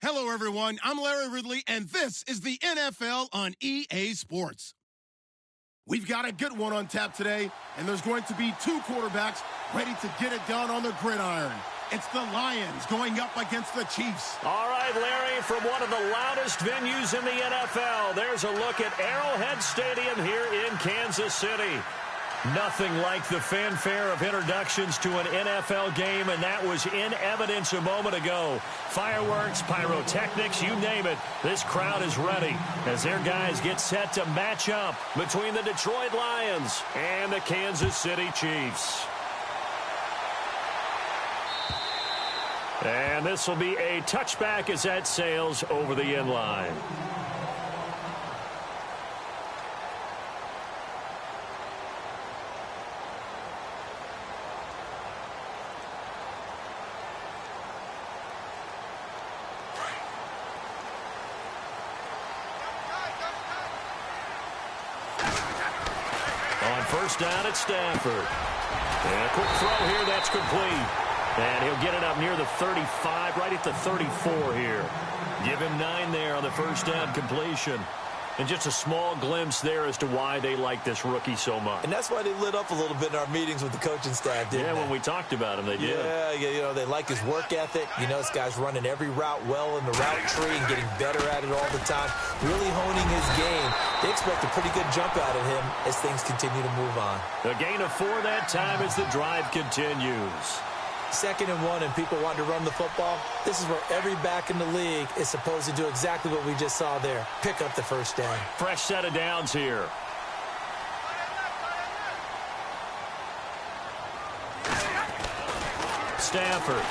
Hello, everyone. I'm Larry Ridley, and this is the NFL on EA Sports. We've got a good one on tap today, and there's going to be two quarterbacks ready to get it done on the gridiron. It's the Lions going up against the Chiefs. All right, Larry, from one of the loudest venues in the NFL, there's a look at Arrowhead Stadium here in Kansas City. Nothing like the fanfare of introductions to an NFL game, and that was in evidence a moment ago. Fireworks, pyrotechnics, you name it. This crowd is ready as their guys get set to match up between the Detroit Lions and the Kansas City Chiefs. And this will be a touchback as that sails over the end line. On first down at Stafford. And a quick throw here, that's complete. And he'll get it up near the 35, right at the 34 here. Give him 9 there on the first down completion. And just a small glimpse there as to why they like this rookie so much. And that's why they lit up a little bit in our meetings with the coaching staff, didn't they? Yeah, when we talked about him, they did. Yeah, you know, they like his work ethic. You know, this guy's running every route well in the route tree and getting better at it all the time, really honing his game. They expect a pretty good jump out of him as things continue to move on. A gain of 4 that time as the drive continues. 2nd and 1, and people want to run the football. This is where every back in the league is supposed to do exactly what we just saw there. Pick up the first down. Fresh set of downs here. Stafford.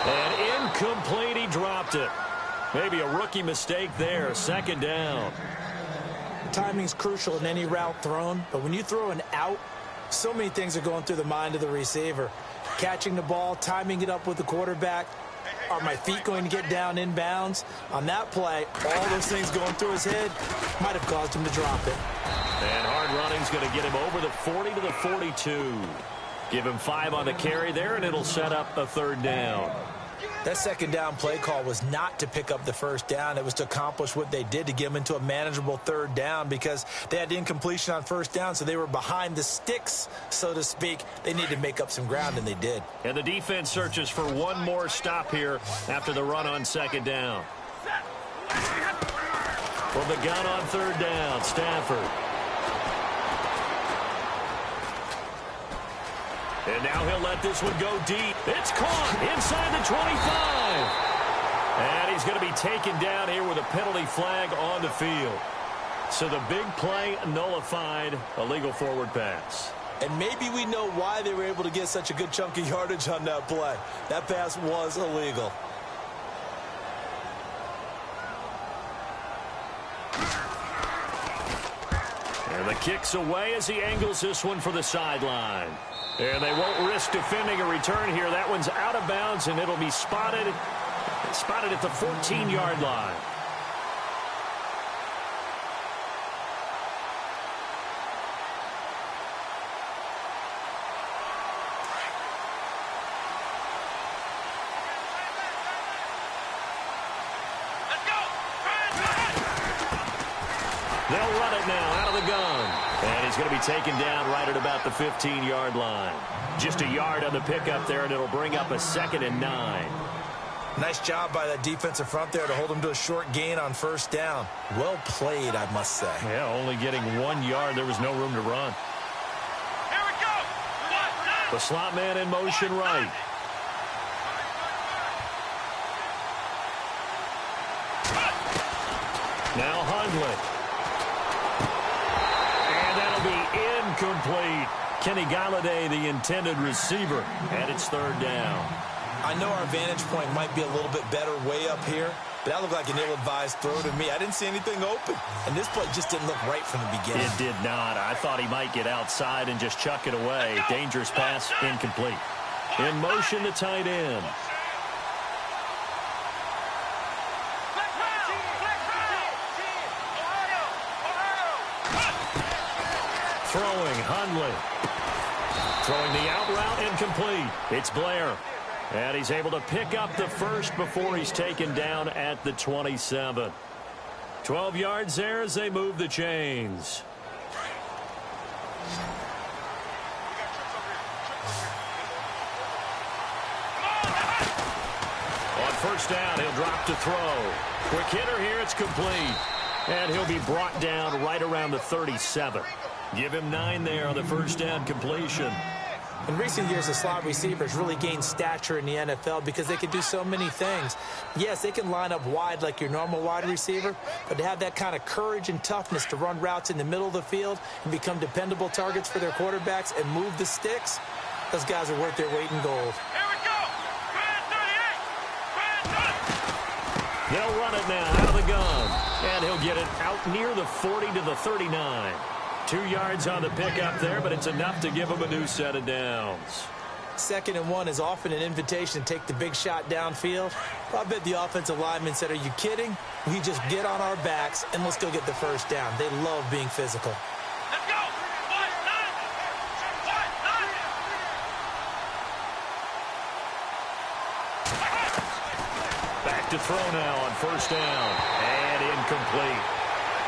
And incomplete, he dropped it. Maybe a rookie mistake there. 2nd down. Timing's crucial in any route thrown, but when you throw an out, so many things are going through the mind of the receiver. Catching the ball, timing it up with the quarterback. Are my feet going to get down inbounds? On that play, all those things going through his head might have caused him to drop it. And hard running's going to get him over the 40 to the 42. Give him 5 on the carry there, and it'll set up a 3rd down. That 2nd down play call was not to pick up the first down. It was to accomplish what they did, to get them into a manageable 3rd down, because they had incompletion on first down, so they were behind the sticks, so to speak. They needed to make up some ground, and they did. And the defense searches for one more stop here after the run on 2nd down. From the gun on 3rd down, Stafford. And now he'll let this one go deep. It's caught inside the 25. And he's going to be taken down here with a penalty flag on the field. So the big play nullified, a legal forward pass. And maybe we know why they were able to get such a good chunk of yardage on that play. That pass was illegal. And the kick's away as he angles this one for the sideline. And they won't risk defending a return here. That one's out of bounds, and it'll be spotted at the 14-yard line. They'll run it now out of the gun. And he's going to be taken down right at about the 15-yard line. Just a yard on the pickup there, and it'll bring up a 2nd and 9. Nice job by that defensive front there to hold him to a short gain on first down. Well played, I must say. Yeah, only getting 1 yard. There was no room to run. Here we go. The slot man in motion right. Now Hundley. Incomplete. Kenny Galladay, the intended receiver, and it's 3rd down. I know our vantage point might be a little bit better way up here, but that looked like an ill-advised throw to me. I didn't see anything open, and this play just didn't look right from the beginning. It did not. I thought he might get outside and just chuck it away. Dangerous pass, incomplete. In motion, the tight end. Throwing, Hundley. Throwing the out route, incomplete. It's Blair. And he's able to pick up the first before he's taken down at the 27. 12 yards there as they move the chains. On first down, he'll drop to throw. Quick hitter here, it's complete. And he'll be brought down right around the 37. Give him 9 there on the first down completion. In recent years, the slot receivers really gained stature in the NFL because they can do so many things. Yes, they can line up wide like your normal wide receiver, but to have that kind of courage and toughness to run routes in the middle of the field and become dependable targets for their quarterbacks and move the sticks, those guys are worth their weight in gold. Here we go. Brand 38. Brand 30. They'll run it now out of the gun. And he'll get it out near the 40 to the 39. 2 yards on the pickup there, but it's enough to give him a new set of downs. 2nd and 1 is often an invitation to take the big shot downfield. I bet the offensive lineman said, are you kidding? We just get on our backs and let's go get the first down. They love being physical. Let's go. One, nine. Back to throw now on first down. And incomplete.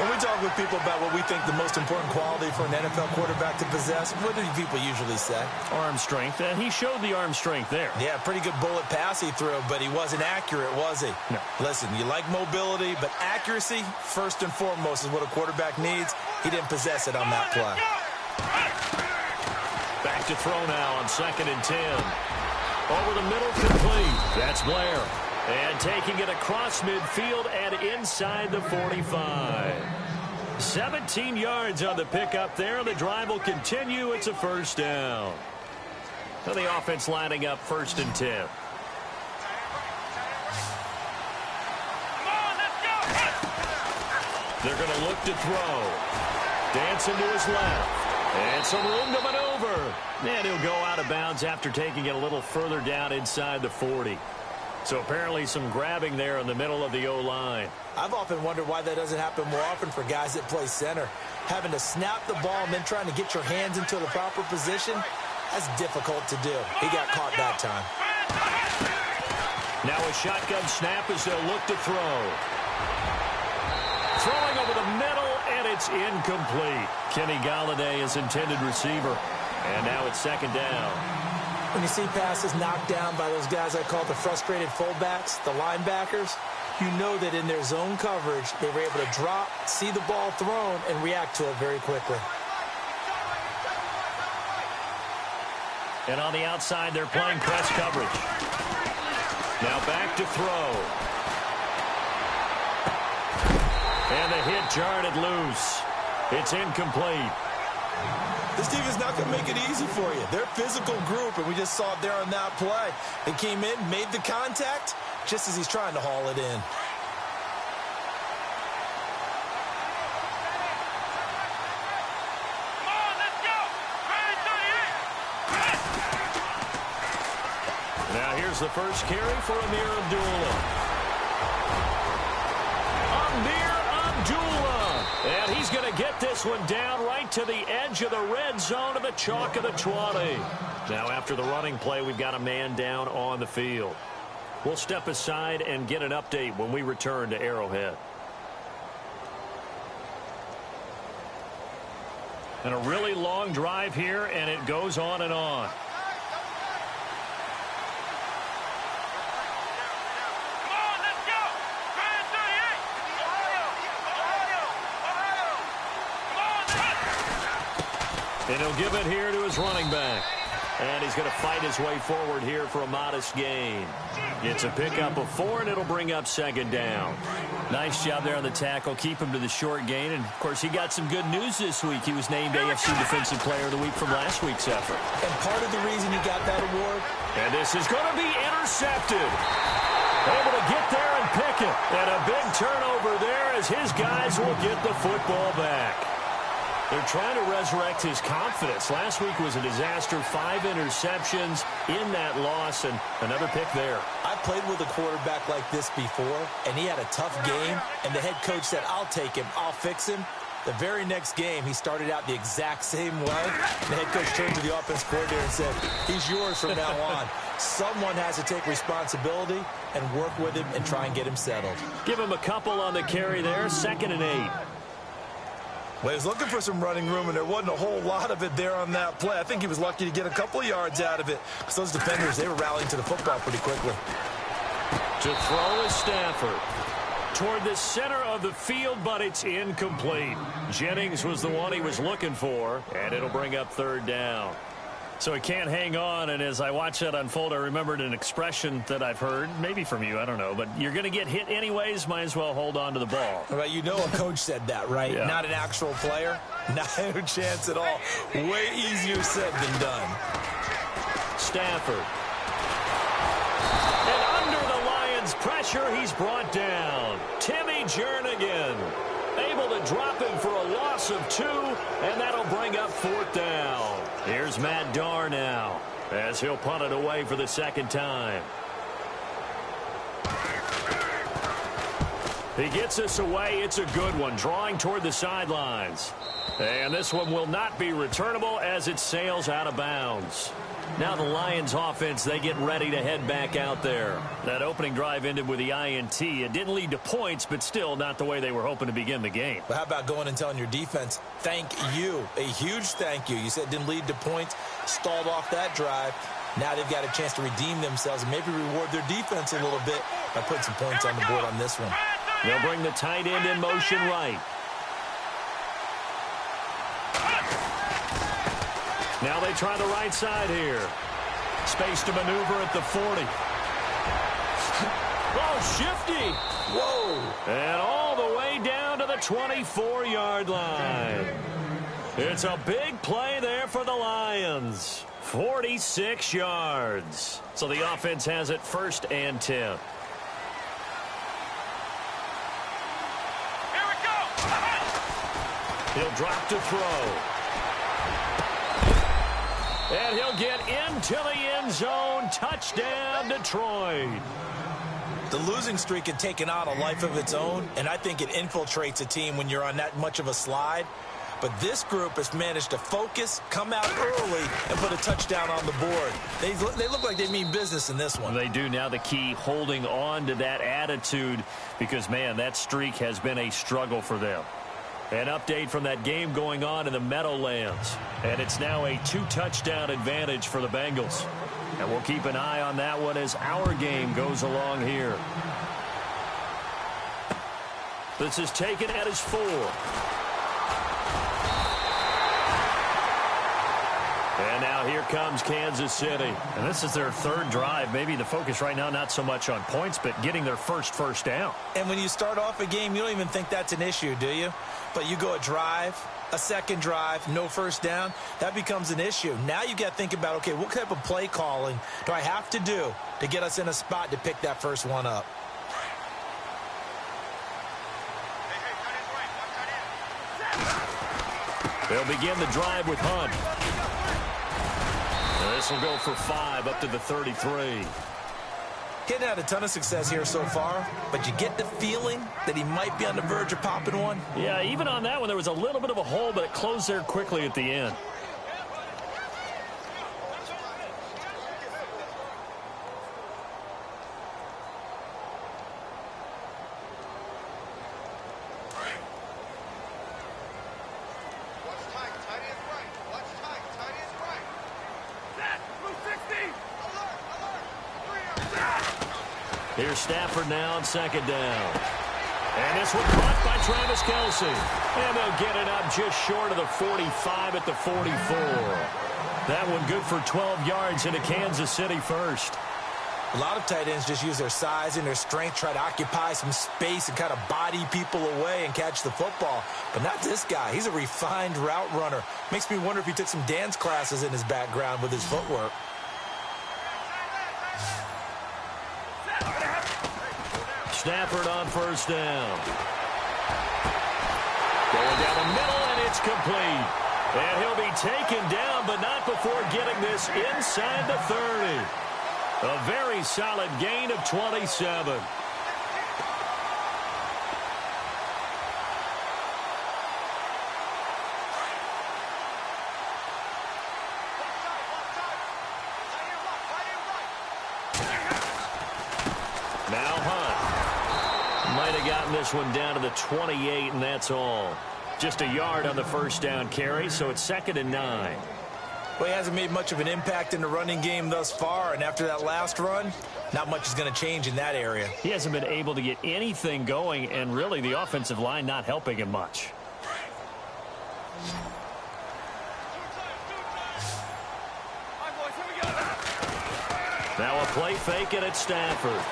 When we talk with people about what we think the most important quality for an NFL quarterback to possess, what do people usually say? Arm strength, and he showed the arm strength there. Yeah, pretty good bullet pass he threw, but he wasn't accurate, was he? No. Listen, you like mobility, but accuracy, first and foremost, is what a quarterback needs. He didn't possess it on that play. Back to throw now on 2nd and 10. Over the middle, complete. That's Blair. And taking it across midfield and inside the 45. 17 yards on the pickup there. The drive will continue. It's a first down. And the offense lining up 1st and 10. Come on, let's go. They're going to look to throw. Dancing to his left. And some room to maneuver. And he'll go out of bounds after taking it a little further down inside the 40. So apparently some grabbing there in the middle of the O-line. I've often wondered why that doesn't happen more often for guys that play center. Having to snap the ball and then trying to get your hands into the proper position, that's difficult to do. He got caught that time. Now a shotgun snap as they'll look to throw. Throwing over the middle, and it's incomplete. Kenny Galladay is intended receiver. And now it's 2nd down. When you see passes knocked down by those guys I call the frustrated fullbacks, the linebackers, you know that in their zone coverage, they were able to drop, see the ball thrown, and react to it very quickly. And on the outside, they're playing press coverage. Now back to throw. And the hit jarred it loose. It's incomplete. This defense is not going to make it easy for you. They're a physical group, and we just saw it there on that play. They came in, made the contact, just as he's trying to haul it in. Come on, let's go. Brand 38. Now here's the first carry for Amir Abdullah. Amir Abdullah. And he's going to get this one down right to the edge of the red zone of the chalk of the 20. Now after the running play, we've got a man down on the field. We'll step aside and get an update when we return to Arrowhead. And a really long drive here, and it goes on and on. And he'll give it here to his running back. And he's going to fight his way forward here for a modest gain. It's a pickup of 4, and it'll bring up 2nd down. Nice job there on the tackle. Keep him to the short gain. And, of course, he got some good news this week. He was named AFC Defensive Player of the Week from last week's effort. And part of the reason he got that award. And this is going to be intercepted. Able to get there and pick it. And a big turnover there as his guys will get the football back. They're trying to resurrect his confidence. Last week was a disaster. 5 interceptions in that loss, and another pick there. I played with a quarterback like this before, and he had a tough game, and the head coach said, I'll take him, I'll fix him. The very next game, he started out the exact same way. The head coach turned to the offense coordinator and said, he's yours from now on. Someone has to take responsibility and work with him and try and get him settled. Give him a couple on the carry there, 2nd and 8. Well, he was looking for some running room, and there wasn't a whole lot of it there on that play. I think he was lucky to get a couple of yards out of it because those defenders, they were rallying to the football pretty quickly. To throw is Stafford. Toward the center of the field, but it's incomplete. Jennings was the one he was looking for, and it'll bring up 3rd down. So he can't hang on, and as I watch that unfold, I remembered an expression that I've heard, maybe from you, I don't know, but you're going to get hit anyways, might as well hold on to the ball. Well, you know a coach said that, right? Yeah. Not an actual player. No chance at all. Way easier said than done. Stafford. And under the Lions' pressure, he's brought down. Timmy Jernigan able to drop him for a loss of 2, and that'll bring up 4th down. Here's Matt Darr now, as he'll punt it away for the 2nd time. He gets us away. It's a good one, drawing toward the sidelines. And this one will not be returnable as it sails out of bounds. Now the Lions offense, they get ready to head back out there. That opening drive ended with the INT. It didn't lead to points, but still not the way they were hoping to begin the game. But how about going and telling your defense, thank you, a huge thank you. You said it didn't lead to points, stalled off that drive. Now they've got a chance to redeem themselves and maybe reward their defense a little bit by putting some points on the board on this one. They'll bring the tight end in motion right. Now they try the right side here. Space to maneuver at the 40. Oh, shifty. Whoa. And all the way down to the 24-yard line. It's a big play there for the Lions. 46 yards. So the offense has it 1st and 10. Here we go. He'll drop to throw. And he'll get into the end zone. Touchdown, Detroit. The losing streak had taken on a life of its own, and I think it infiltrates a team when you're on that much of a slide. But this group has managed to focus, come out early, and put a touchdown on the board. They look like they mean business in this one. They do. Now the key, holding on to that attitude, because, man, that streak has been a struggle for them. An update from that game going on in the Meadowlands. And it's now a 2-touchdown advantage for the Bengals. And we'll keep an eye on that one as our game goes along here. This is taken at his 4. And now here comes Kansas City. And this is their 3rd drive. Maybe the focus right now not so much on points, but getting their first down. And when you start off a game, you don't even think that's an issue, do you? But you go a drive, a 2nd drive, no 1st down, that becomes an issue. Now you got to think about, okay, what type of play calling do I have to do to get us in a spot to pick that first one up? They'll begin the drive with Hunt. And this will go for 5 up to the 33. Getting had a ton of success here so far, but you get the feeling that he might be on the verge of popping one. Yeah, even on that one, there was a little bit of a hole, but it closed there quickly at the end. Here's Stafford now on 2nd down. And this one caught by Travis Kelce. And they'll get it up just short of the 45 at the 44. That one good for 12 yards into Kansas City first. A lot of tight ends just use their size and their strength, try to occupy some space and kind of body people away and catch the football. But not this guy. He's a refined route runner. Makes me wonder if he took some dance classes in his background with his footwork. Stafford on 1st down. Going down the middle, and it's complete. And he'll be taken down, but not before getting this inside the 30. A very solid gain of 27. Now Hunt. Might have gotten this one down to the 28, and that's all. Just a yard on the first down carry, so it's 2nd and 9. Well, he hasn't made much of an impact in the running game thus far, and after that last run, not much is going to change in that area. He hasn't been able to get anything going, and really the offensive line not helping him much. Now a play fake, and it's Stafford.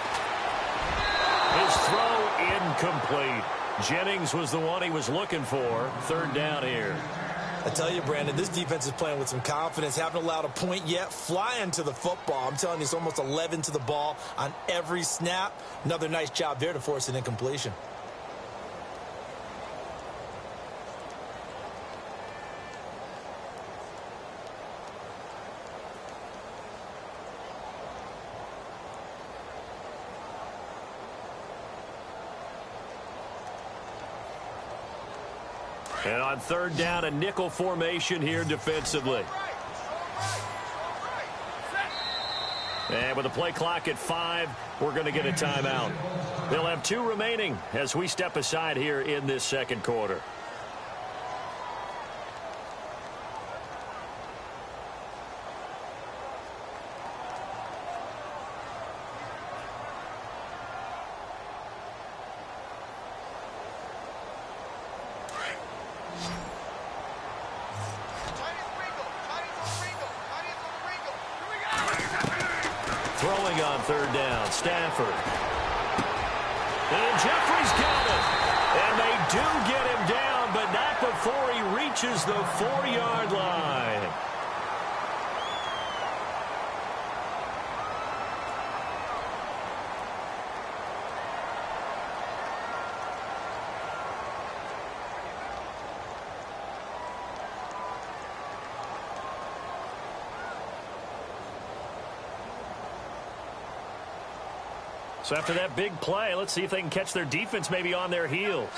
His throw incomplete. Jennings was the one he was looking for. 3rd down here. I tell you, Brandon, this defense is playing with some confidence. Haven't allowed a point yet. Flying to the football. I'm telling you, it's almost 11 to the ball on every snap. Another nice job there to force an incompletion. And on 3rd down, a nickel formation here defensively. And with the play clock at 5, we're going to get a timeout. They'll have 2 remaining as we step aside here in this 2nd quarter. Throwing on 3rd down, Stafford. And Jeffrey's got it. And they do get him down, but not before he reaches the 4-yard line. So after that big play, let's see if they can catch their defense maybe on their heels.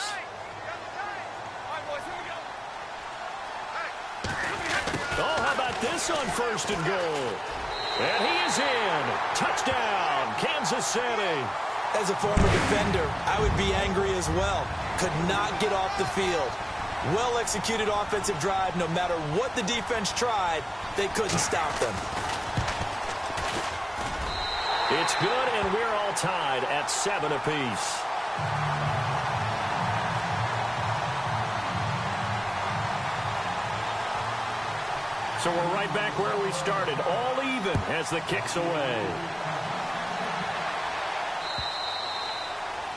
Oh, how about this on 1st and goal? And he is in. Touchdown, Kansas City. As a former defender, I would be angry as well. Could not get off the field. Well-executed offensive drive. No matter what the defense tried, they couldn't stop them. It's good, and we're all tied at 7 apiece. So we're right back where we started, all even as the kick's away.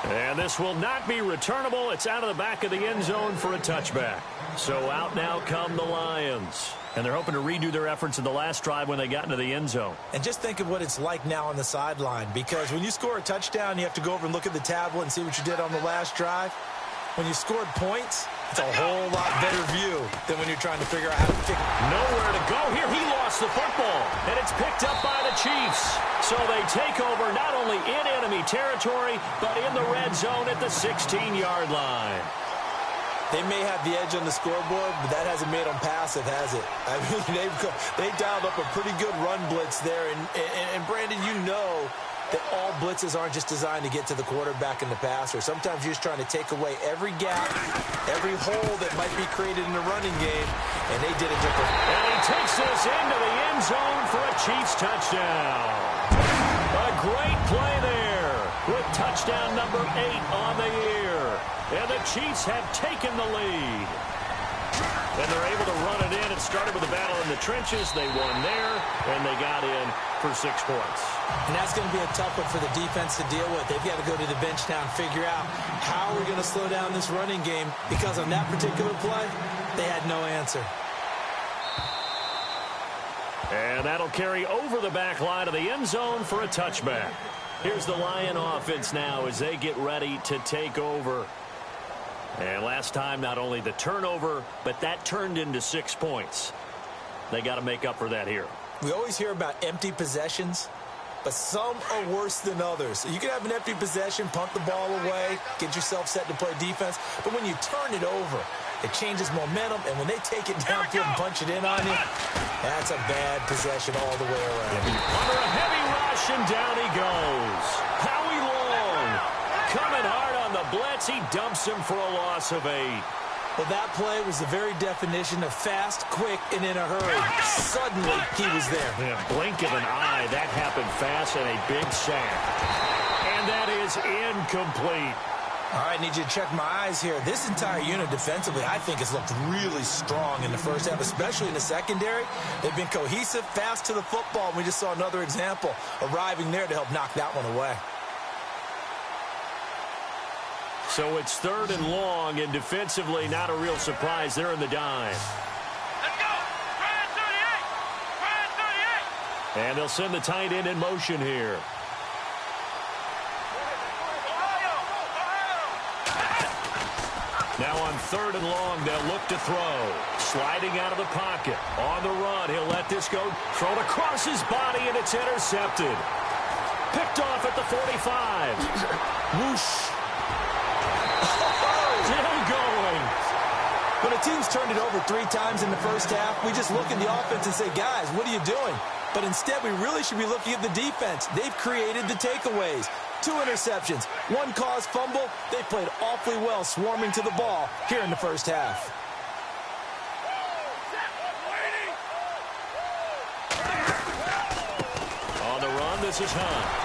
And this will not be returnable. It's out of the back of the end zone for a touchback. So out now come the Lions. And they're hoping to redo their efforts in the last drive when they got into the end zone. And just think of what it's like now on the sideline, because when you score a touchdown, you have to go over and look at the tablet and see what you did on the last drive. When you scored points, it's a whole lot better view than when you're trying to figure out how to pick. Nowhere to go here. He lost the football, and it's picked up by the Chiefs. So they take over not only in enemy territory, but in the red zone at the 16-yard line. They may have the edge on the scoreboard, but that hasn't made them passive, has it? I mean, they dialed up a pretty good run blitz there. And Brandon, you know that all blitzes aren't just designed to get to the quarterback and the passer. Sometimes you're just trying to take away every gap, every hole that might be created in the running game, and they did it different. And he takes this into the end zone for a Chiefs touchdown. A great play there with touchdown number 8 on the year. And the Chiefs have taken the lead. And they're able to run it in. It started with a battle in the trenches. They won there, and they got in for 6 points. And that's going to be a tough one for the defense to deal with. They've got to go to the bench now and figure out how we're going to slow down this running game, because on that particular play, they had no answer. And that'll carry over the back line of the end zone for a touchback. Here's the Lion offense now as they get ready to take over. And last time, not only the turnover, but that turned into 6 points. They got to make up for that here. We always hear about empty possessions, but some are worse than others. You can have an empty possession, punt the ball away, get yourself set to play defense, but when you turn it over, it changes momentum, and when they take it downfield and punch it in on you, that's a bad possession all the way around. Under a heavy rush, and down he goes. Howie Long as he dumps him for a loss of 8. Well, that play was the very definition of fast, quick, and in a hurry. Suddenly, he was there. Yeah, blink of an eye. That happened fast and a big sack. And that is incomplete. All right, I need you to check my eyes here. This entire unit defensively, I think, has looked really strong in the first half, especially in the secondary. They've been cohesive, fast to the football. We just saw another example arriving there to help knock that one away. So it's 3rd and long, and defensively, not a real surprise. They're in the dime. Let's go. Ryan 38. Ryan 38. And they'll send the tight end in motion here. Now on 3rd and long, they'll look to throw. Sliding out of the pocket. On the run, he'll let this go. Thrown across his body, and it's intercepted. Picked off at the 45. Whoosh. Still going. When a team's turned it over 3 times in the first half, we just look at the offense and say, guys, what are you doing? But instead, we really should be looking at the defense. They've created the takeaways. 2 interceptions, 1 caused fumble. They played awfully well swarming to the ball here in the first half. On the run, this is Hunt.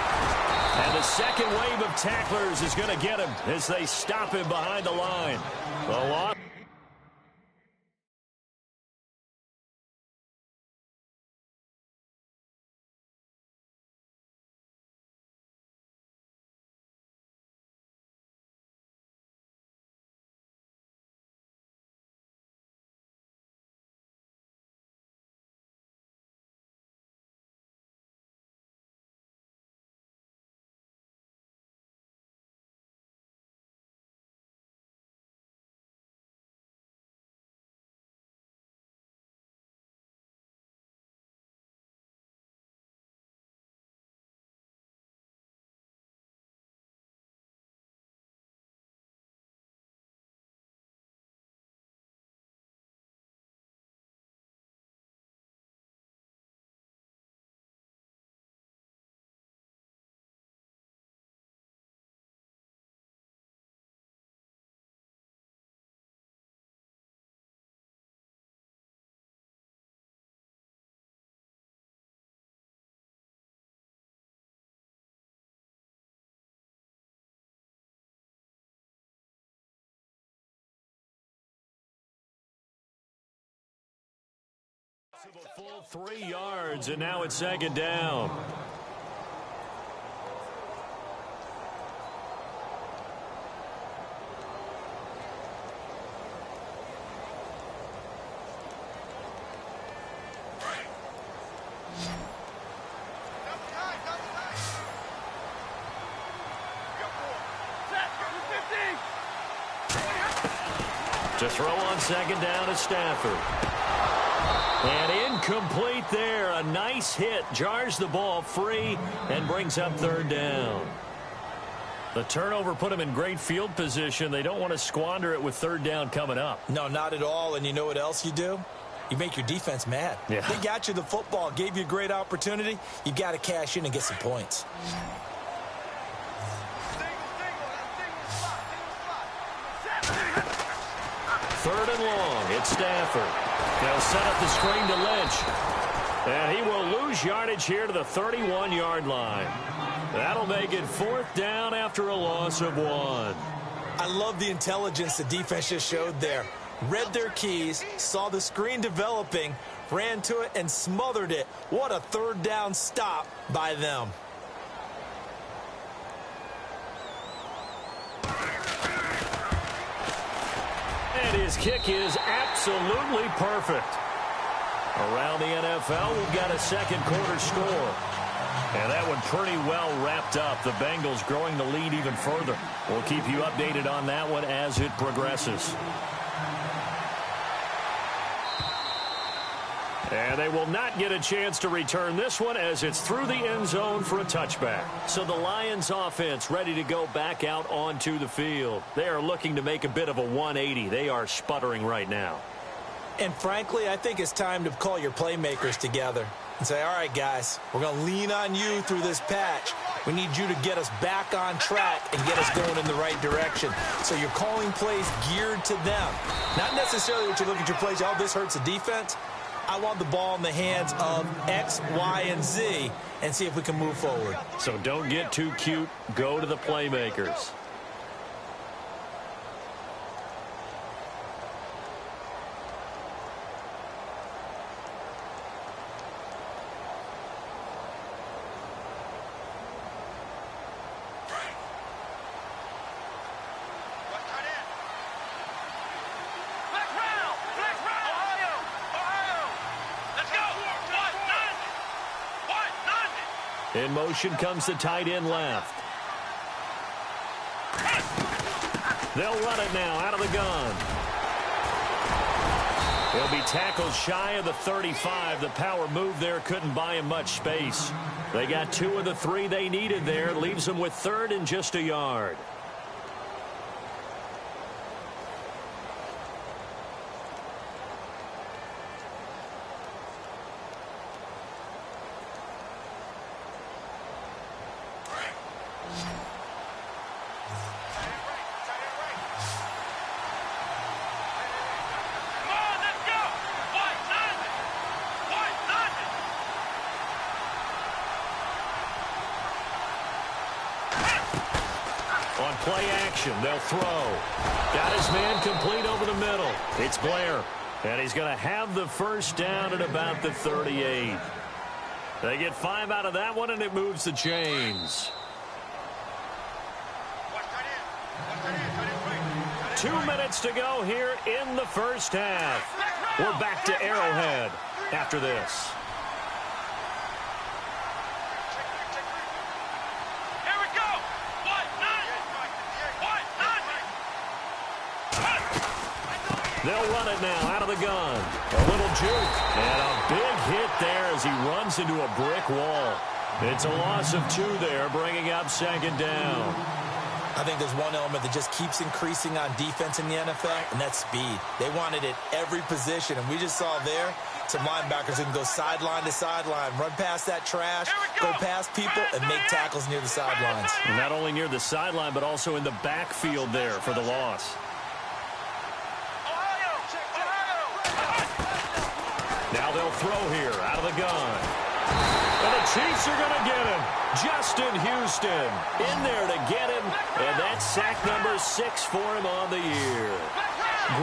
And the second wave of tacklers is going to get him as they stop him behind the line. The loss. To the full 3 yards, and now it's 2nd down. To throw on 2nd down is Stafford. And incomplete there. A nice hit. Jars the ball free and brings up 3rd down. The turnover put them in great field position. They don't want to squander it with 3rd down coming up. No, not at all. And you know what else you do? You make your defense mad. Yeah. They got you the football, gave you a great opportunity. You got to cash in and get some points. Third and long. It's Stafford. They'll set up the screen to Lynch. And he will lose yardage here to the 31-yard line. That'll make it 4th down after a loss of 1. I love the intelligence the defense just showed there. Read their keys, saw the screen developing, ran to it, and smothered it. What a 3rd down stop by them. And his kick is absolutely perfect. Around the NFL, we've got a 2nd quarter score. And that one pretty well wrapped up. The Bengals growing the lead even further. We'll keep you updated on that one as it progresses. And they will not get a chance to return this one as it's through the end zone for a touchback. So the Lions offense ready to go back out onto the field. They are looking to make a bit of a 180. They are sputtering right now. And frankly, I think it's time to call your playmakers together. and say, all right, guys, we're going to lean on you through this patch. We need you to get us back on track and get us going in the right direction. So you're calling plays geared to them. Not necessarily what you look at your plays, oh, this hurts the defense. I want the ball in the hands of X, Y, and Z and see if we can move forward. So don't get too cute. Go to the playmakers. In motion comes the tight end left. They'll run it now out of the gun. He'll be tackled shy of the 35. The power move there couldn't buy him much space. They got 2 of the 3 they needed there. Leaves them with 3rd and just a yard. On play action, they'll throw. Got his man complete over the middle. It's Blair. And he's going to have the first down at about the 38. They get 5 out of that one, and it moves the chains. 2 minutes to go here in the first half. We're back to Arrowhead after this. They'll run it now out of the gun. A little juke. And a big hit there as he runs into a brick wall. It's a loss of 2 there, bringing up 2nd down. I think there's one element that just keeps increasing on defense in the NFL, and that's speed. They want it at every position, and we just saw there some linebackers who can go sideline to sideline, run past that trash, go past people, and make tackles near the sidelines. And not only near the sideline, but also in the backfield there for the loss. Now they'll throw here out of the gun. And the Chiefs are going to get him. Justin Houston in there to get him. And that's sack number 6 for him on the year.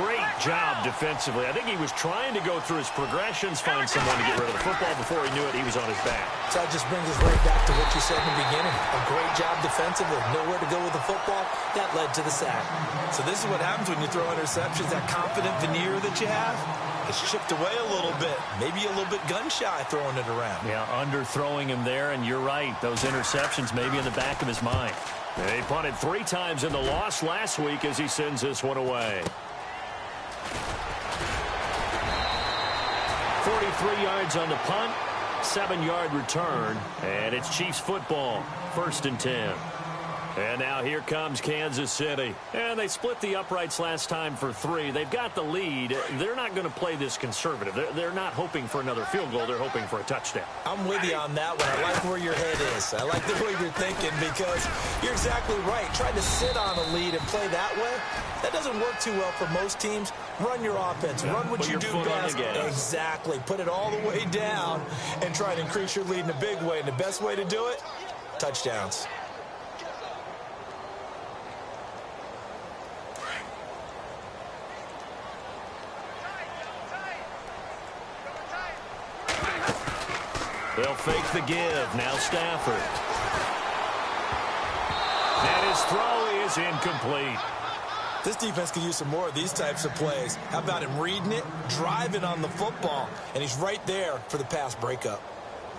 Great job defensively. I think he was trying to go through his progressions, find someone to get rid of the football. Before he knew it, he was on his back. So that just brings us right back to what you said in the beginning. A great job defensively. Nowhere to go with the football. That led to the sack. So this is what happens when you throw interceptions. That confident veneer that you have, it's chipped away a little bit. Maybe a little bit gun-shy throwing it around. Yeah, underthrowing him there, and you're right. Those interceptions may be in the back of his mind. They punted 3 times in the loss last week as he sends this one away. 43 yards on the punt, 7-yard return, and it's Chiefs football, 1st and 10. And now here comes Kansas City. And they split the uprights last time for 3. They've got the lead. They're not going to play this conservative. They're not hoping for another field goal. They're hoping for a touchdown. I'm with you on that one. I like where your head is. I like the way you're thinking because you're exactly right. Trying to sit on a lead and play that way, that doesn't work too well for most teams. Run your offense. Yeah, run what you do best. Exactly. Put it all the way down and try to increase your lead in a big way. And the best way to do it, touchdowns. They'll fake the give. Now Stafford. And his throw is incomplete. This defense could use some more of these types of plays. How about him reading it, driving on the football, and he's right there for the pass breakup.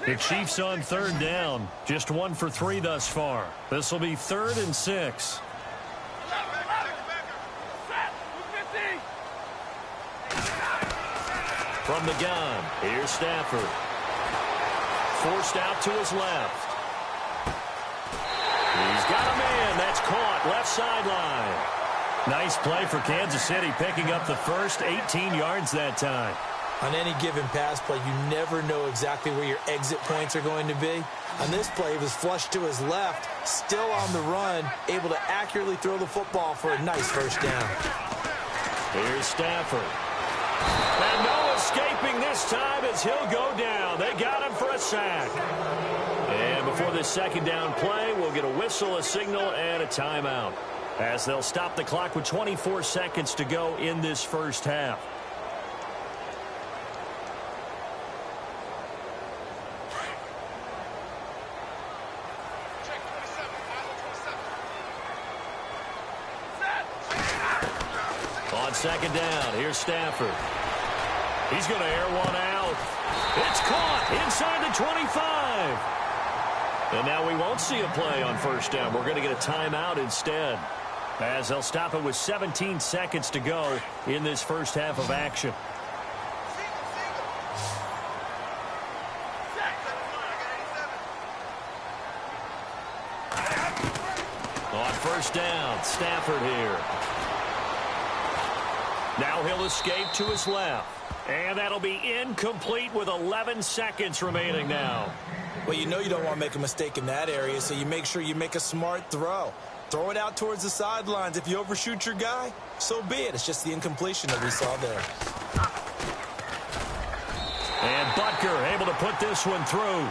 The Chiefs on 3rd down. Just 1 for 3 thus far. This will be 3rd and 6. From the gun, here's Stafford. Forced out to his left. He's got a man. That's caught. Left sideline. Nice play for Kansas City, picking up the first 18 yards that time. On any given pass play, you never know exactly where your exit points are going to be. On this play, he was flushed to his left, still on the run, able to accurately throw the football for a nice first down. Here's Stafford. And no escaping this time as he'll go down. They got him for a sack. And before this second down play, we'll get a whistle, a signal, and a timeout, as they'll stop the clock with 24 seconds to go in this first half. On second down, here's Stafford. He's going to air one out. It's caught inside the 25. And now we won't see a play on first down. We're going to get a timeout instead, as they'll stop it with 17 seconds to go in this first half of action. On first down, Stafford here. Now he'll escape to his left. And that'll be incomplete with 11 seconds remaining now. Well, you know you don't want to make a mistake in that area, so you make sure you make a smart throw. Throw it out towards the sidelines. If you overshoot your guy, so be it. It's just the incompletion that we saw there. And Butker able to put this one through.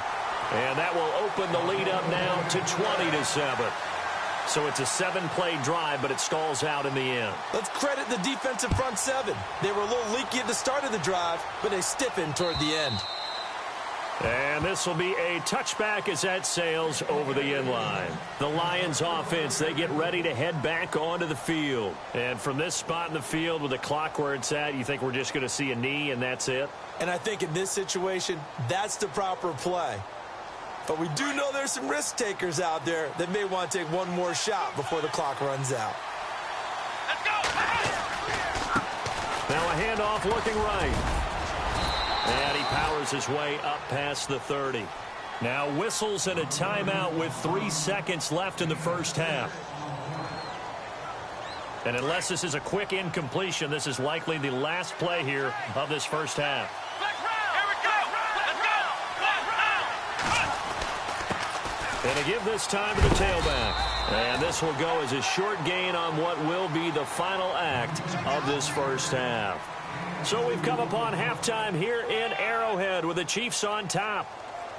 And that will open the lead up now to 20-7. So it's a 7-play drive, but it stalls out in the end. Let's credit the defensive front seven. They were a little leaky at the start of the drive, but they stiffened toward the end. And this will be a touchback as that sails over the end line. The Lions offense, they get ready to head back onto the field. And from this spot in the field with the clock where it's at, you think we're just going to see a knee and that's it? And I think in this situation, that's the proper play. But we do know there's some risk takers out there that may want to take one more shot before the clock runs out. Let's go! Now a handoff looking right. And he powers his way up past the 30. Now whistles and a timeout with 3 seconds left in the first half. And unless this is a quick incompletion, this is likely the last play here of this first half. And to give this time to the tailback. And this will go as a short gain on what will be the final act of this first half. So we've come upon halftime here in Arrowhead with the Chiefs on top.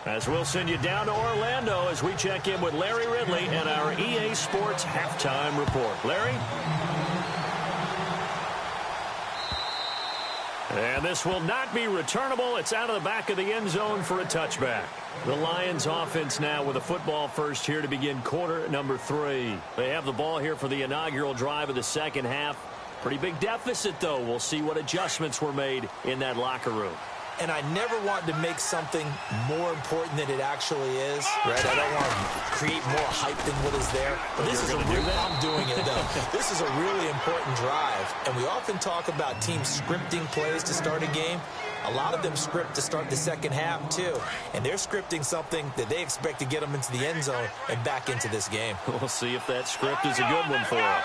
As we'll send you down to Orlando as we check in with Larry Ridley and our EA Sports Halftime Report. Larry? And this will not be returnable. It's out of the back of the end zone for a touchback. The Lions offense now with a football first here to begin quarter number 3. They have the ball here for the inaugural drive of the second half. Pretty big deficit, though. We'll see what adjustments were made in that locker room. And I never want to make something more important than it actually is, right? I don't want to create more hype than what is there. But this is a real, I'm doing it, though. This is a really important drive. And we often talk about teams scripting plays to start a game. A lot of them script to start the second half, too. And they're scripting something that they expect to get them into the end zone and back into this game. We'll see if that script is a good one for them.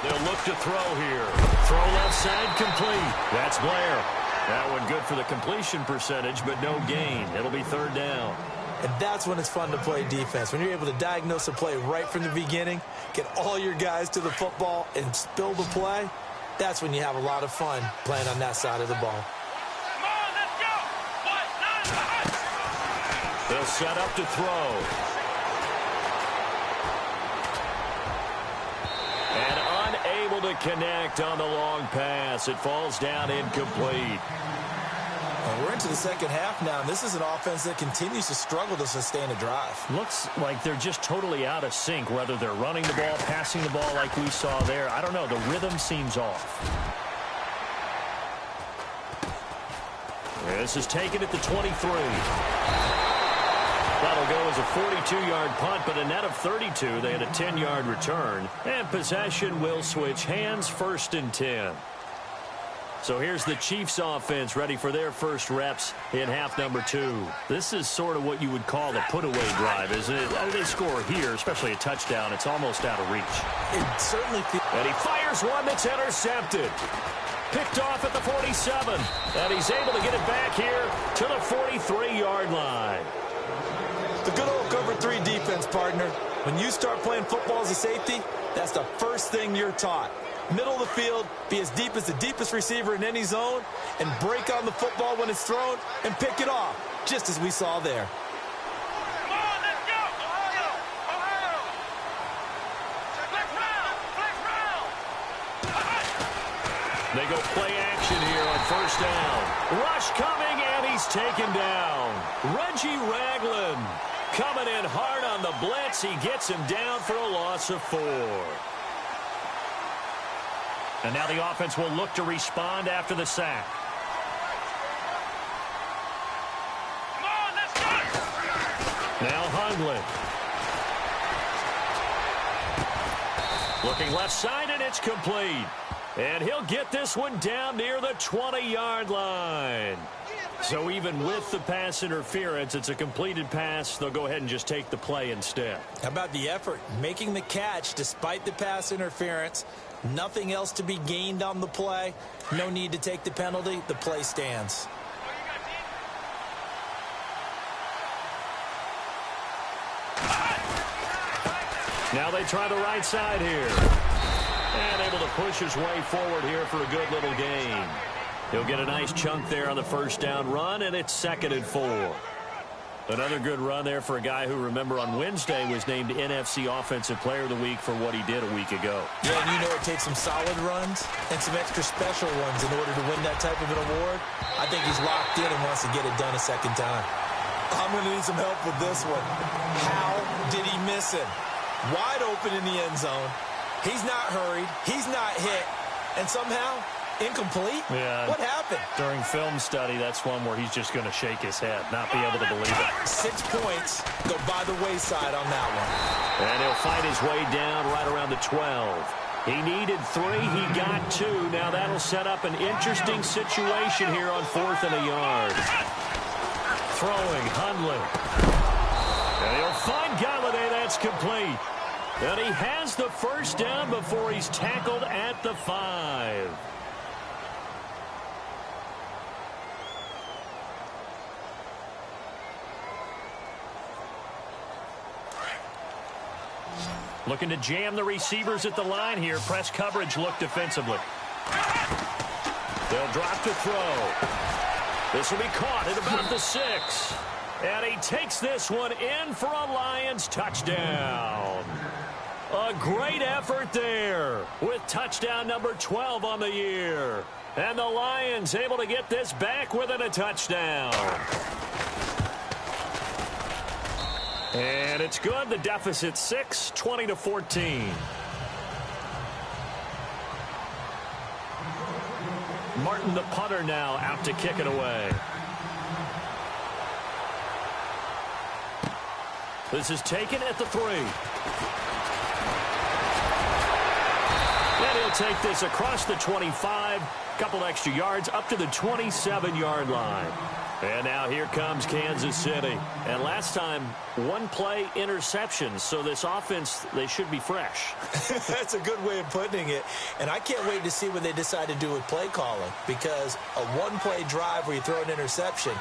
They'll look to throw here. Throw left side complete. That's Blair. That one good for the completion percentage, but no gain. It'll be third down. And that's when it's fun to play defense. When you're able to diagnose a play right from the beginning, get all your guys to the football and spill the play, that's when you have a lot of fun playing on that side of the ball. Come on, let's go! They'll set up to throw. And unable to connect on the long pass. It falls down incomplete. Well, we're into the second half now, and this is an offense that continues to struggle to sustain a drive. Looks like they're just totally out of sync, whether they're running the ball, passing the ball like we saw there. I don't know. The rhythm seems off. This is taken at the 23. That'll go as a 42-yard punt, but a net of 32. They had a 10-yard return. And possession will switch hands, 1st and 10. So here's the Chiefs offense ready for their first reps in half number 2. This is sort of what you would call a put-away drive, isn't it? They score here, especially a touchdown. It's almost out of reach. It certainly feels... And he fires one that's intercepted. Picked off at the 47. And he's able to get it back here to the 43-yard line. The good old cover 3 defense, partner. When you start playing football as a safety, that's the first thing you're taught. Middle of the field, be as deep as the deepest receiver in any zone, and break on the football when it's thrown and pick it off, just as we saw there. Come on, let's go! Ohio! Ohio! Flex round! They go play action here on first down. Rush coming, and he's taken down. Reggie Ragland coming in hard on the blitz. He gets him down for a loss of 4. And now the offense will look to respond after the sack. Come on, let's go! Now Hundley. Looking left side, and it's complete. And he'll get this one down near the 20-yard line. So even with the pass interference, it's a completed pass. They'll go ahead and just take the play instead. How about the effort? Making the catch despite the pass interference. Nothing else to be gained on the play. No need to take the penalty. The play stands. Now they try the right side here. And able to push his way forward here for a good little gain. He'll get a nice chunk there on the first down run, and it's 2nd and 4. Another good run there for a guy who, remember, on Wednesday was named NFC Offensive Player of the Week for what he did a week ago. Yeah, and you know it takes some solid runs and some extra special ones in order to win that type of an award. I think he's locked in and wants to get it done a second time. I'm going to need some help with this one. How did he miss him? Wide open in the end zone. He's not hurried. He's not hit. And somehow, incomplete? Yeah. What happened? During film study, that's one where he's just going to shake his head, not be able to believe it. 6 points go by the wayside on that one. And he'll fight his way down right around the 12. He needed 3. He got 2. Now that'll set up an interesting situation here on 4th and a yard. Throwing, Hundley. And he'll find Galladay. That's complete. And he has the first down before he's tackled at the 5. Looking to jam the receivers at the line here. Press coverage look defensively. They'll drop to throw. This will be caught at about the 6. And he takes this one in for a Lions touchdown. A great effort there with touchdown number 12 on the year. And the Lions able to get this back within a touchdown. And it's good. The deficit 6, 20-14. Martin, the punter, now out to kick it away. This is taken at the 3. And he'll take this across the 25. Couple extra yards up to the 27-yard line. And now here comes Kansas City. And last time, 1 play interception. So this offense, they should be fresh. That's a good way of putting it. And I can't wait to see what they decide to do with play calling. Because a 1-play drive where you throw an interception,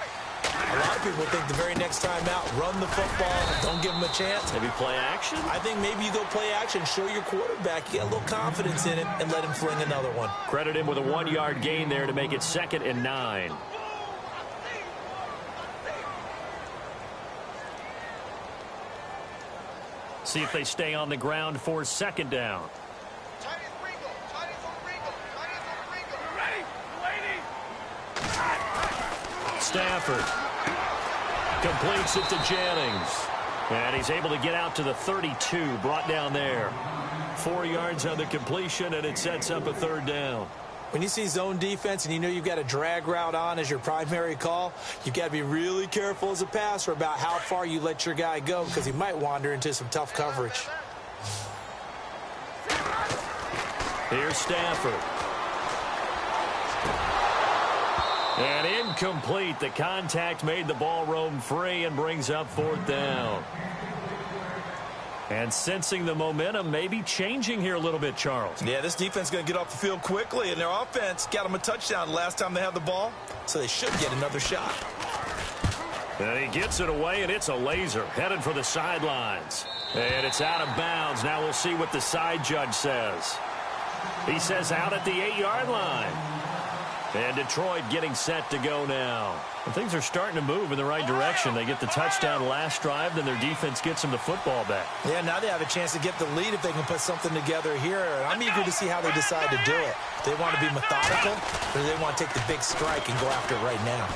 a lot of people think the very next time out, run the football, don't give them a chance. Maybe play action? I think maybe you go play action, show your quarterback, you get a little confidence in it, and let him fling another one. Credit him with a 1-yard gain there to make it 2nd and 9. See if they stay on the ground for 2nd down. Stafford completes it to Jennings. And he's able to get out to the 32, brought down there. 4 yards on the completion, and it sets up a 3rd down. When you see zone defense and you know you've got a drag route on as your primary call, you've got to be really careful as a passer about how far you let your guy go because he might wander into some tough coverage. Here's Stafford. And incomplete. The contact made the ball roam free and brings up 4th down. And sensing the momentum, maybe changing here a little bit, Charles. Yeah, this defense is going to get off the field quickly, and their offense got them a touchdown last time they had the ball, so they should get another shot. And he gets it away, and it's a laser headed for the sidelines. And it's out of bounds. Now we'll see what the side judge says. He says out at the 8-yard line. And Detroit getting set to go now. And things are starting to move in the right direction. They get the touchdown last drive, then their defense gets them the football back. Yeah, now they have a chance to get the lead if they can put something together here. And I'm eager to see how they decide to do it. They want to be methodical, or they want to take the big strike and go after it right now.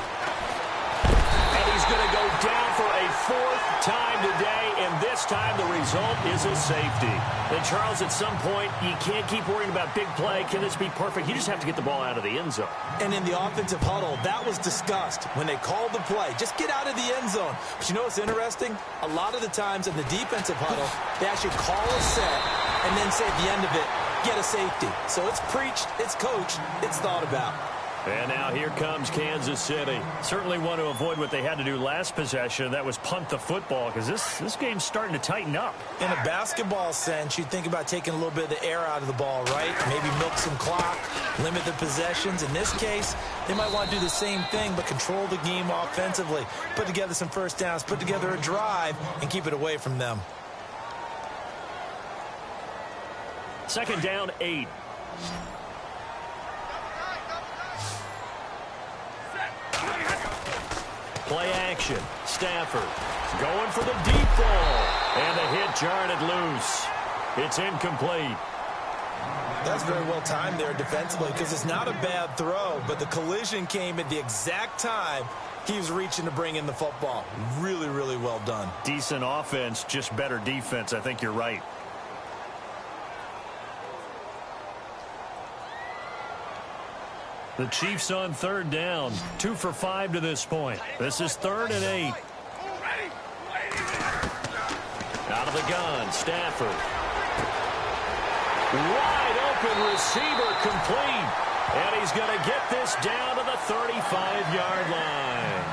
And he's going to go down for a 4th time today, and this time the result is a safety. And, Charles, at some point, you can't keep worrying about big play. Can this be perfect? You just have to get the ball out of the end zone. And in the offensive huddle, that was discussed when they called the play. Just get out of the end zone. But you know what's interesting? A lot of the times in the defensive huddle, they actually call a set and then say at the end of it, get a safety. So it's preached, it's coached, it's thought about. And now here comes Kansas City. Certainly want to avoid what they had to do last possession. That was punt the football, because this game's starting to tighten up. In a basketball sense, you think about taking a little bit of the air out of the ball, right? Maybe milk some clock, limit the possessions. In this case, they might want to do the same thing, but control the game offensively. Put together some first downs, put together a drive, and keep it away from them. 2nd down, 8. Play action. Stafford going for the deep ball. And the hit jarred it loose. It's incomplete. That's very well timed there defensively, because it's not a bad throw, but the collision came at the exact time he was reaching to bring in the football. Really, really well done. Decent offense, just better defense. I think you're right. The Chiefs on 3rd down. 2 for 5 to this point. This is 3rd and 8. Out of the gun, Stafford. Wide open receiver, complete. And he's going to get this down to the 35-yard line.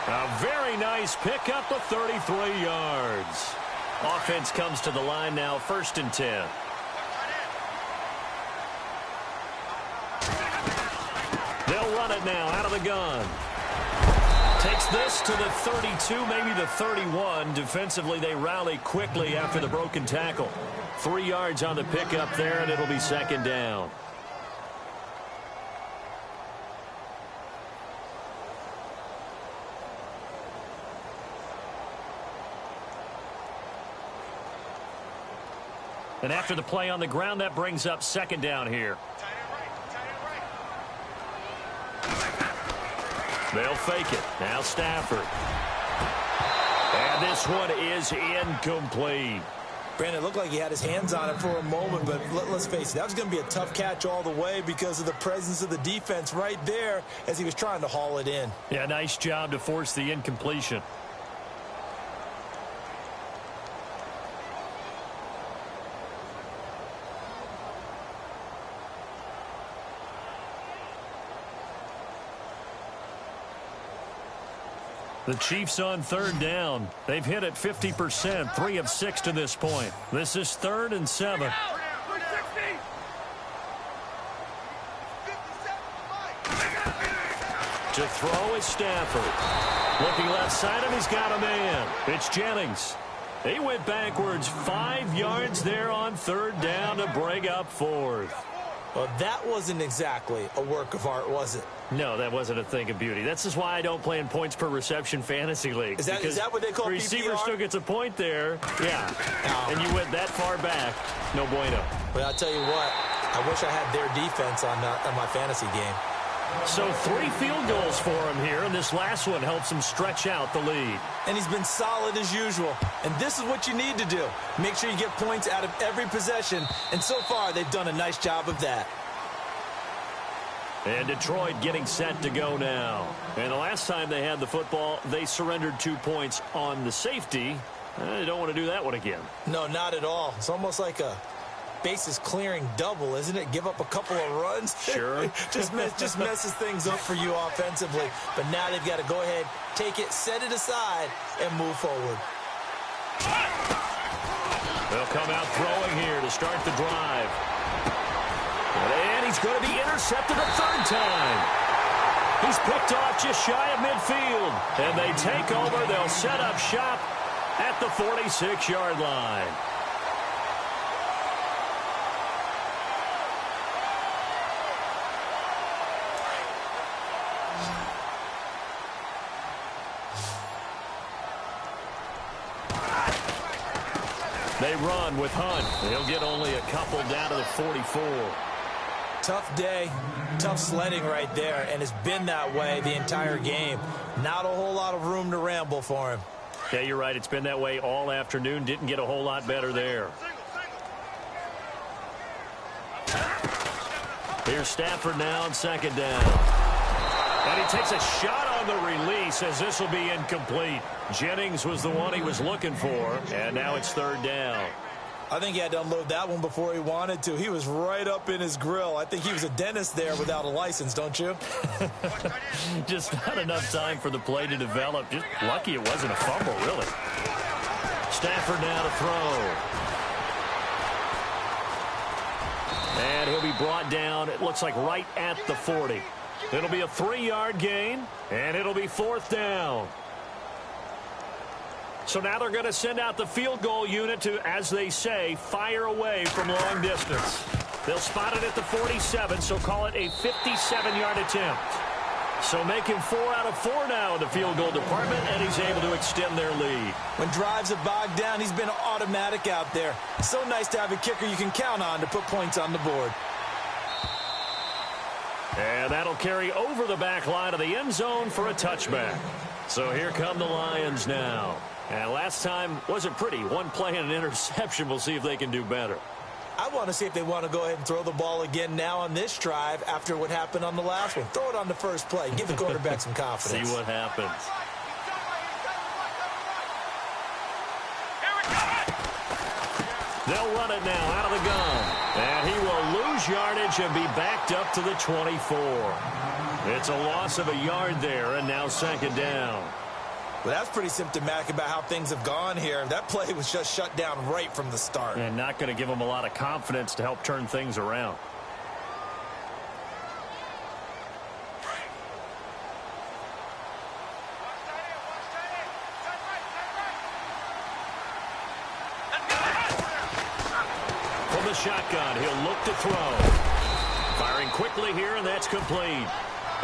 A very nice pickup of 33 yards. Offense comes to the line now, 1st and 10. They'll run it now out of the gun. Takes this to the 32, maybe the 31. Defensively, they rally quickly after the broken tackle. 3 yards on the pickup there, and it'll be 2nd down. And after the play on the ground, that brings up 2nd down here. They'll fake it. Now Stafford. And this one is incomplete. Brandon, it looked like he had his hands on it for a moment, but let's face it, that was going to be a tough catch all the way because of the presence of the defense right there as he was trying to haul it in. Yeah, nice job to force the incompletion. The Chiefs on 3rd down. They've hit it 50%, 3 of 6 to this point. This is 3rd and 7. To throw is Stafford. Looking left side, and he's got a man. It's Jennings. He went backwards 5 yards there on 3rd down to break up 4th. Well, that wasn't exactly a work of art, was it? No, that wasn't a thing of beauty. That's just why I don't play in points per reception fantasy league. Is that what they call receiver PPR? still gets a point there. Yeah. No. And you went that far back. No bueno. Well, I'll tell you what. I wish I had their defense on my fantasy game. So 3 field goals for him here, and this last one helps him stretch out the lead. And he's been solid as usual. And this is what you need to do. Make sure you get points out of every possession. And so far, they've done a nice job of that. And Detroit getting set to go now. And the last time they had the football, they surrendered 2 points on the safety. They don't want to do that one again. No, not at all. It's almost like a bases clearing double, isn't it? Give up a couple of runs. Sure. just messes things up for you offensively. But now they've got to go ahead, take it, set it aside, and move forward. They'll come out throwing here to start the drive. And he's going to be intercepted a third time. He's picked off just shy of midfield. And they take over. They'll set up shop at the 46-yard line. They run with Hunt. He'll get only a couple down to the 44. Tough day, tough sledding right there, and it's been that way the entire game. Not a whole lot of room to ramble for him. Yeah, you're right. It's been that way all afternoon. Didn't get a whole lot better there. Here's Stafford now on second down. And he takes a shot on the release as this will be incomplete. Jennings was the one he was looking for, and now it's third down. I think he had to unload that one before he wanted to. He was right up in his grill. I think he was a dentist there without a license, don't you? Just not enough time for the play to develop. Just lucky it wasn't a fumble, really. Stafford now to throw. And he'll be brought down, it looks like right at the 40. It'll be a 3-yard gain, and it'll be fourth down. So now they're going to send out the field goal unit to, as they say, fire away from long distance. They'll spot it at the 47, so call it a 57-yard attempt. So making 4 out of 4 now in the field goal department, and he's able to extend their lead. When drives are bogged down, he's been automatic out there. So nice to have a kicker you can count on to put points on the board. And that'll carry over the back line of the end zone for a touchback. So here come the Lions now. And last time wasn't pretty. One play and an interception. We'll see if they can do better. I want to see if they want to go ahead and throw the ball again now on this drive after what happened on the last one. Throw it on the first play. Give the quarterback some confidence. See what happens. They'll run it now out of the gun. And he will lose yardage and be backed up to the 24. It's a loss of a yard there, and now second down. Well, that's pretty symptomatic about how things have gone here. That play was just shut down right from the start. And not going to give them a lot of confidence to help turn things around. From the shotgun, he'll look to throw. Firing quickly here, and that's complete.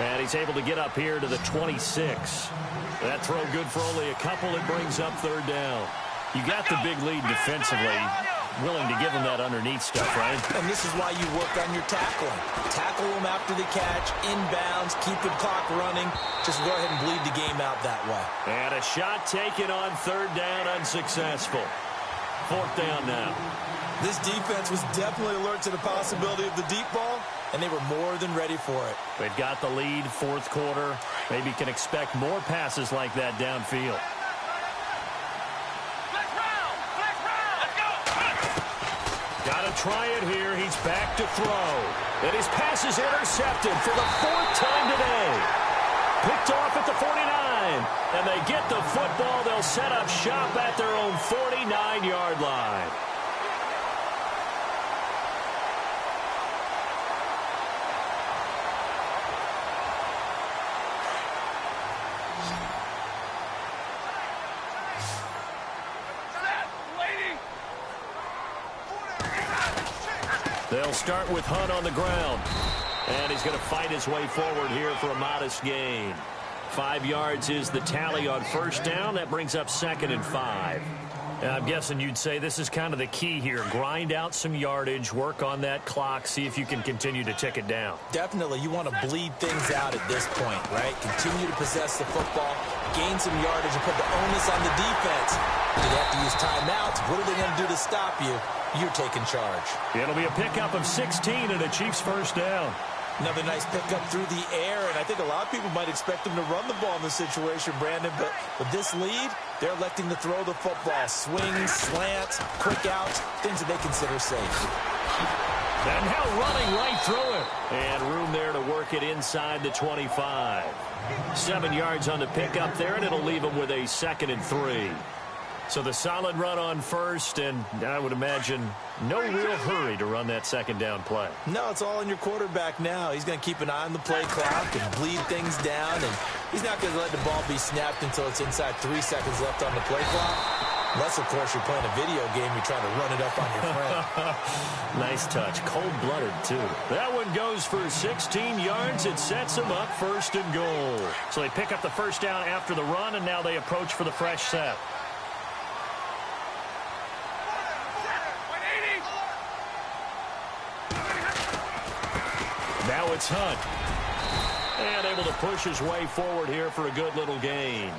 And he's able to get up here to the 26. That throw good for only a couple. It brings up third down. You got the big lead defensively. Willing to give them that underneath stuff, right? And this is why you work on your tackling. Tackle them after the catch, inbounds, keep the clock running. Just go ahead and bleed the game out that way. And a shot taken on third down, unsuccessful. Fourth down now. This defense was definitely alert to the possibility of the deep ball, and they were more than ready for it. They've got the lead, fourth quarter. Maybe can expect more passes like that downfield. Got to try it here. He's back to throw. And his pass is intercepted for the 4th time today. Picked off at the 49. And they get the football. They'll set up shop at their own 49-yard line. They'll start with Hunt on the ground. And he's going to fight his way forward here for a modest gain. 5 yards is the tally on first down. That brings up 2nd and 5. And I'm guessing you'd say this is kind of the key here. Grind out some yardage, work on that clock, see if you can continue to tick it down. Definitely. You want to bleed things out at this point, right? Continue to possess the football, gain some yardage, and put the onus on the defense. Do they have to use timeouts? What are they going to do to stop you? You're taking charge. It'll be a pickup of 16 and a Chiefs first down. Another nice pickup through the air, and I think a lot of people might expect him to run the ball in this situation, Brandon, but with this lead, they're electing to throw the football. Swings, slants, quick outs, things that they consider safe. And now running right through it. And room there to work it inside the 25. 7 yards on the pickup there, and it'll leave them with a 2nd and 3. So the solid run on first, and I would imagine no real hurry to run that 2nd down play. No, it's all on your quarterback now. He's going to keep an eye on the play clock and bleed things down, and he's not going to let the ball be snapped until it's inside 3 seconds left on the play clock. Unless, of course, you're playing a video game, you're trying to run it up on your friend. Nice touch. Cold-blooded, too. That one goes for 16 yards. It sets them up 1st and goal. So they pick up the 1st down after the run, and now they approach for the fresh set. Now it's Hunt. And able to push his way forward here for a good little gain.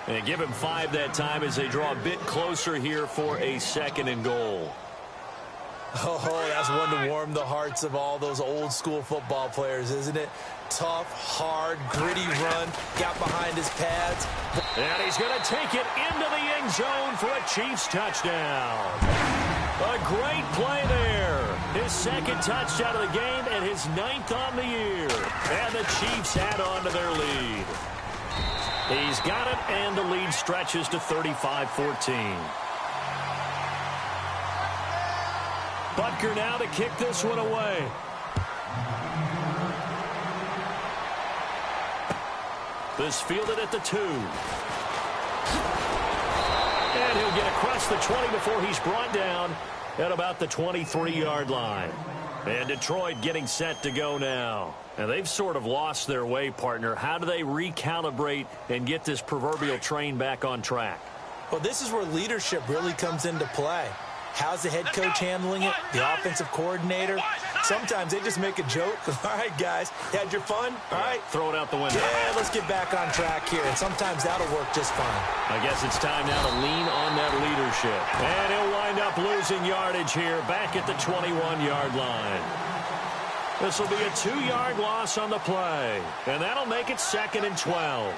And give him 5 that time as they draw a bit closer here for a 2nd and goal. Oh, that's one to warm the hearts of all those old school football players, isn't it? Tough, hard, gritty run, got behind his pads. And he's going to take it into the end zone for a Chiefs touchdown. A great play there. His 2nd touchdown of the game and his 9th on the year. And the Chiefs add on to their lead. He's got it, and the lead stretches to 35-14. Butker now to kick this one away. This fielded at the 2. And he'll get across the 20 before he's brought down at about the 23-yard line. And Detroit getting set to go now. And they've sort of lost their way, partner. How do they recalibrate and get this proverbial train back on track? Well, this is where leadership really comes into play. How's the head coach handling it? The offensive coordinator? Sometimes they just make a joke. All right, guys, had your fun? All right. Throw it out the window. Yeah, let's get back on track here. And sometimes that'll work just fine. I guess it's time now to lean on that leadership. And he'll wind up losing yardage here back at the 21-yard line. This will be a 2-yard loss on the play. And that'll make it 2nd and 12.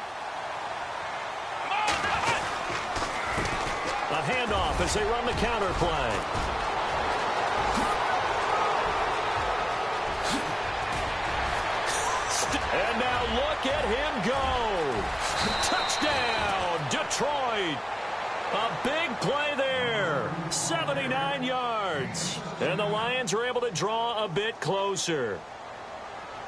A handoff as they run the counter play. And now look at him go. Touchdown, Detroit. A big play there. 79 yards. And the Lions are able to draw a bit closer.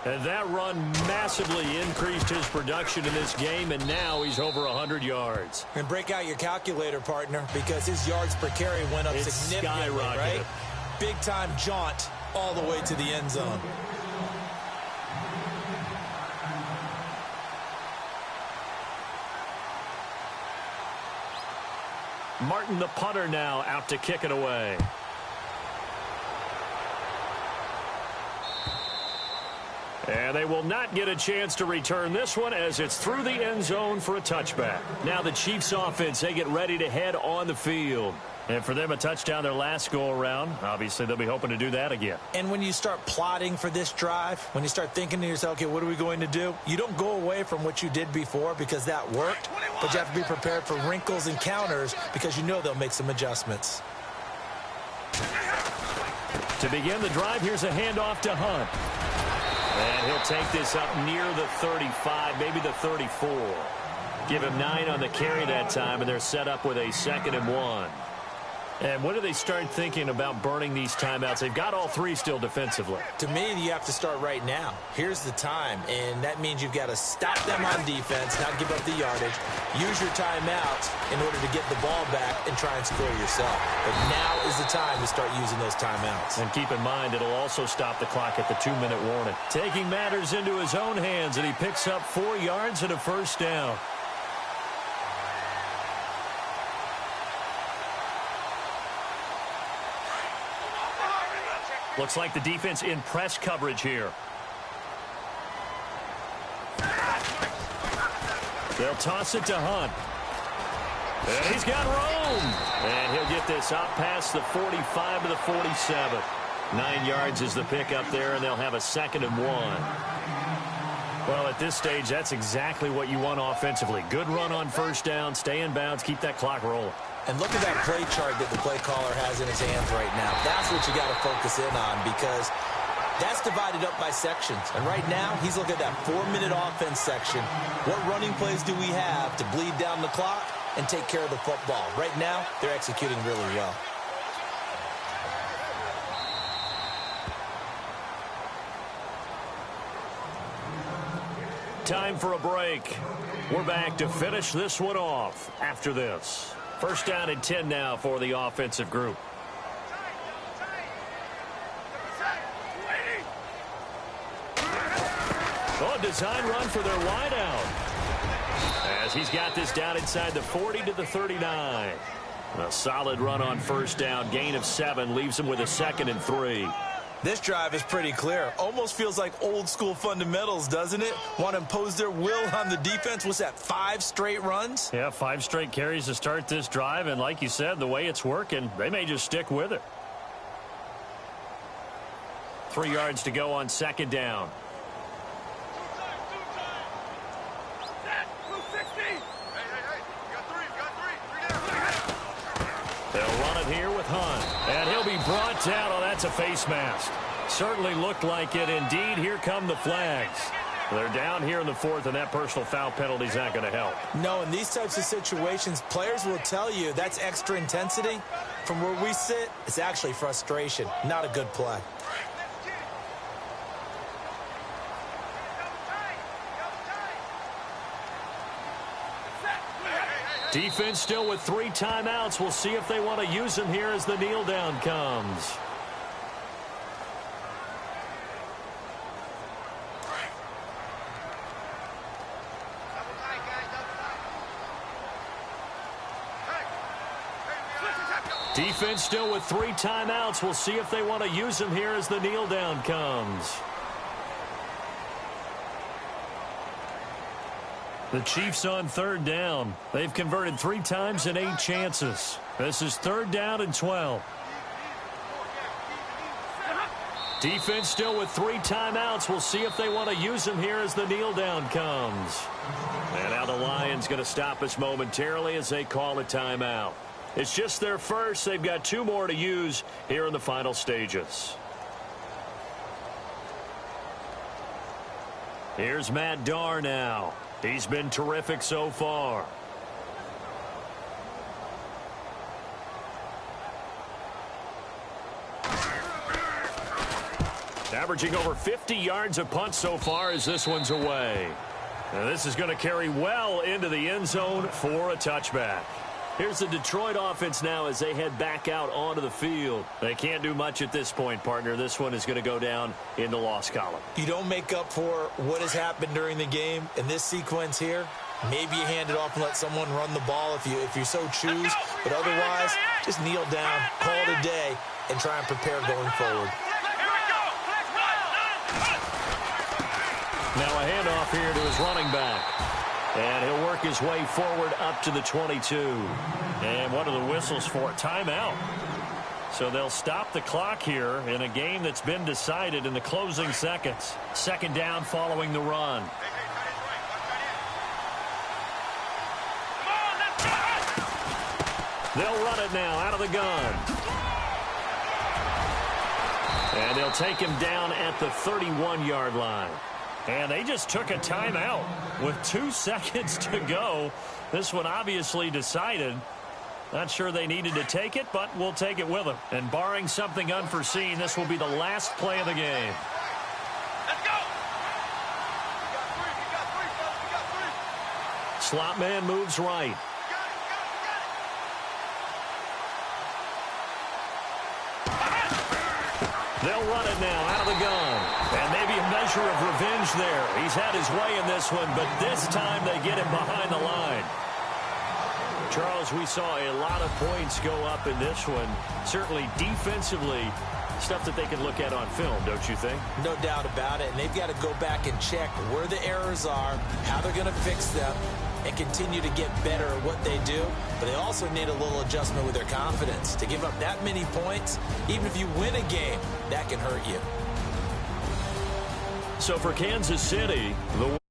And that run massively increased his production in this game, and now he's over 100 yards. And break out your calculator, partner, because his yards per carry went up significantly, right? Big-time jaunt all the way to the end zone. Martin, the punter, now out to kick it away. And they will not get a chance to return this one as it's through the end zone for a touchback. Now the Chiefs offense, they get ready to head on the field. And for them, a touchdown their last go-around. Obviously, they'll be hoping to do that again. And when you start plotting for this drive, when you start thinking to yourself, okay, what are we going to do? You don't go away from what you did before because that worked, but you have to be prepared for wrinkles and counters because you know they'll make some adjustments. To begin the drive, here's a handoff to Hunt. And he'll take this up near the 35, maybe the 34. Give him 9 on the carry that time, and they're set up with a 2nd and 1. And when do they start thinking about burning these timeouts? They've got all 3 still defensively. To me, you have to start right now. Here's the time, and that means you've got to stop them on defense, not give up the yardage, use your timeouts in order to get the ball back and try and score yourself. But now is the time to start using those timeouts. And keep in mind, it'll also stop the clock at the 2-minute warning. Taking matters into his own hands, and he picks up 4 yards and a 1st down. Looks like the defense in press coverage here. They'll toss it to Hunt. And he's got room. And he'll get this out past the 45 to the 47. 9 yards is the pickup there, and they'll have a 2nd and 1. Well, at this stage, that's exactly what you want offensively. Good run on first down, stay in bounds, keep that clock rolling. And look at that play chart that the play caller has in his hands right now. That's what you got to focus in on, because that's divided up by sections. And right now, he's looking at that 4-minute offense section. What running plays do we have to bleed down the clock and take care of the football? Right now, they're executing really well. Time for a break. We're back to finish this one off after this. 1st down and 10 now for the offensive group. Oh, design run for their wideout. As he's got this down inside the 40 to the 39. A solid run on first down. Gain of 7 leaves him with a 2nd and 3. This drive is pretty clear. Almost feels like old school fundamentals, doesn't it? Want to impose their will on the defense. What's that, 5 straight runs? Yeah, 5 straight carries to start this drive. And like you said, the way it's working, they may just stick with it. 3 yards to go on 2nd down. They'll run it here with Hunt. And he'll be brought down. Oh, that's a face mask. Certainly looked like it. Indeed, here come the flags. They're down here in the 4th, and that personal foul penalty is not going to help. No, in these types of situations, players will tell you that's extra intensity. From where we sit, it's actually frustration. Not a good play. Defense still with 3 timeouts. We'll see if they want to use them here as the kneel down comes. Defense still with 3 timeouts. We'll see if they want to use them here as the kneel down comes. The Chiefs on 3rd down. They've converted 3 times in 8 chances. This is 3rd down and 12. Defense still with 3 timeouts. We'll see if they want to use them here as the kneel down comes. And now the Lions going to stop us momentarily as they call a timeout. It's just their first. They've got 2 more to use here in the final stages. Here's Matt Darr now. He's been terrific so far. Averaging over 50 yards a punt so far as this one's away. Now this is going to carry well into the end zone for a touchback. Here's the Detroit offense now as they head back out onto the field. They can't do much at this point, partner. This one is going to go down in the loss column. You don't make up for what has happened during the game in this sequence here. Maybe you hand it off and let someone run the ball if you so choose. But otherwise, just kneel down, call it a day, and try and prepare going forward. Now a handoff here to his running back. And he'll work his way forward up to the 22. And what are the whistles for? Timeout. So they'll stop the clock here in a game that's been decided in the closing seconds. 2nd down following the run. They'll run it now out of the gun. And they'll take him down at the 31-yard line. And they just took a timeout with 2 seconds to go. This one obviously decided. Not sure they needed to take it, but we'll take it with them. And barring something unforeseen, this will be the last play of the game. Let's go. Slot man moves right. They'll run it now out of the gun. And maybe a measure of revenge there. He's had his way in this one, but this time they get him behind the line. Charles, we saw a lot of points go up in this one. Certainly defensively, stuff that they can look at on film, don't you think? No doubt about it. And they've got to go back and check where the errors are, how they're going to fix them. and continue to get better at what they do, but they also need a little adjustment with their confidence. To give up that many points, even if you win a game, that can hurt you. So for Kansas City, the